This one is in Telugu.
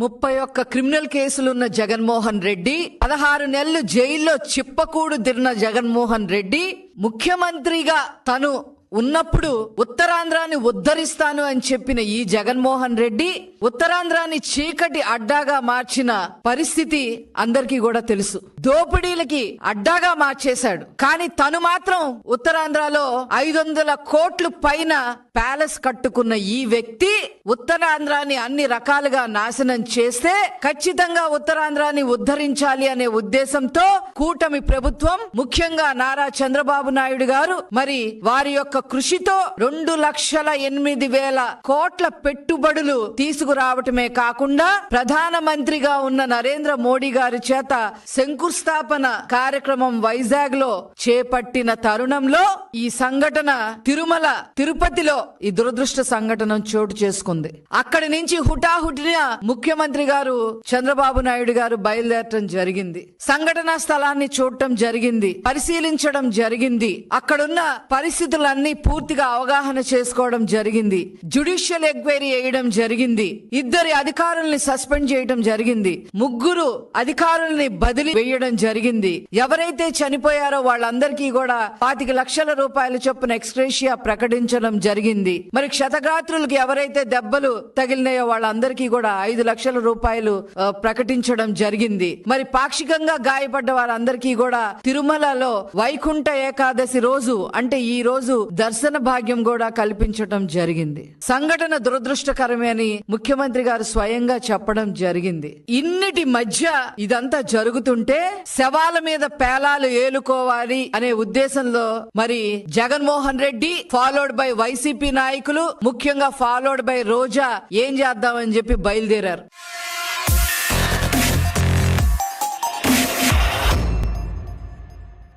31 క్రిమినల్ కేసులున్న జగన్మోహన్ రెడ్డి, 16 నెలలు జైల్లో చిప్పకూడు తిరిగిన జగన్మోహన్ రెడ్డి ముఖ్యమంత్రిగా తను ఉన్నప్పుడు ఉత్తరాంధ్రాన్ని ఉద్ధరిస్తాను అని చెప్పిన ఈ జగన్మోహన్ రెడ్డి ఉత్తరాంధ్రాన్ని చీకటి అడ్డాగా మార్చిన పరిస్థితి అందరికీ కూడా తెలుసు. దోపిడీలకి అడ్డాగా మార్చేశాడు. కానీ తను మాత్రం ఉత్తరాంధ్రలో 500 కోట్ల పైన ప్యాలెస్ కట్టుకున్న ఈ వ్యక్తి ఉత్తరాంధ్రాన్ని అన్ని రకాలుగా నాశనం చేస్తే ఖచ్చితంగా ఉత్తరాంధ్రాన్ని ఉద్ధరించాలి అనే ఉద్దేశంతో కూటమి ప్రభుత్వం, ముఖ్యంగా నారా చంద్రబాబు నాయుడు గారు మరి వారి యొక్క కృషితో 2,08,000 కోట్ల పెట్టుబడులు తీసుకురావటమే కాకుండా ప్రధానమంత్రిగా ఉన్న నరేంద్ర మోడీ గారి చేత శంకుస్థాపన కార్యక్రమం వైజాగ్ లో చేపట్టిన తరుణంలో ఈ సంఘటన తిరుమల తిరుపతిలో ఈ దురదృష్ట సంఘటన చోటు చేసుకుంది. అక్కడి నుంచి హుటాహుటిన ముఖ్యమంత్రి గారు చంద్రబాబు నాయుడు గారు బయలుదేరటం జరిగింది. సంఘటనా స్థలాన్ని చూడటం జరిగింది, పరిశీలించడం జరిగింది, అక్కడున్న పరిస్థితులన్నీ పూర్తిగా అవగాహన చేసుకోవడం జరిగింది, జ్యుడిషియల్ ఎంక్వైరీ చేయడం జరిగింది, 2 అధికారుల్ని సస్పెండ్ చేయడం జరిగింది, 3 అధికారుల్ని బదిలీ వేయడం జరిగింది. ఎవరైతే చనిపోయారో వాళ్ళందరికీ కూడా 25 లక్షల రూపాయల చొప్పున ఎక్స్గ్రేషియా ప్రకటించడం జరిగింది. మరి క్షతగాత్రులకు ఎవరైతే దెబ్బలు తగిలినాయో వాళ్ళందరికీ కూడా 5 లక్షల రూపాయలు ప్రకటించడం జరిగింది. మరి పాక్షికంగా గాయపడ్డ వారందరికీ కూడా తిరుమలలో వైకుంఠ ఏకాదశి రోజు అంటే ఈ రోజు దర్శన భాగ్యం కూడా కల్పించడం జరిగింది. సంఘటన దురదృష్టకరమే అని ముఖ్యమంత్రి గారు స్వయంగా చెప్పడం జరిగింది. ఇన్నిటి మధ్య ఇదంతా జరుగుతుంటే శవాల మీద పేలాలు ఏలుకోవాలి అనే ఉద్దేశంలో మరి Jaganmohan Reddy followed by YCP నాయకులు, ముఖ్యంగా ఫాలోడ్ బై రోజా ఏం చేద్దామని చెప్పి బయలుదేరారు.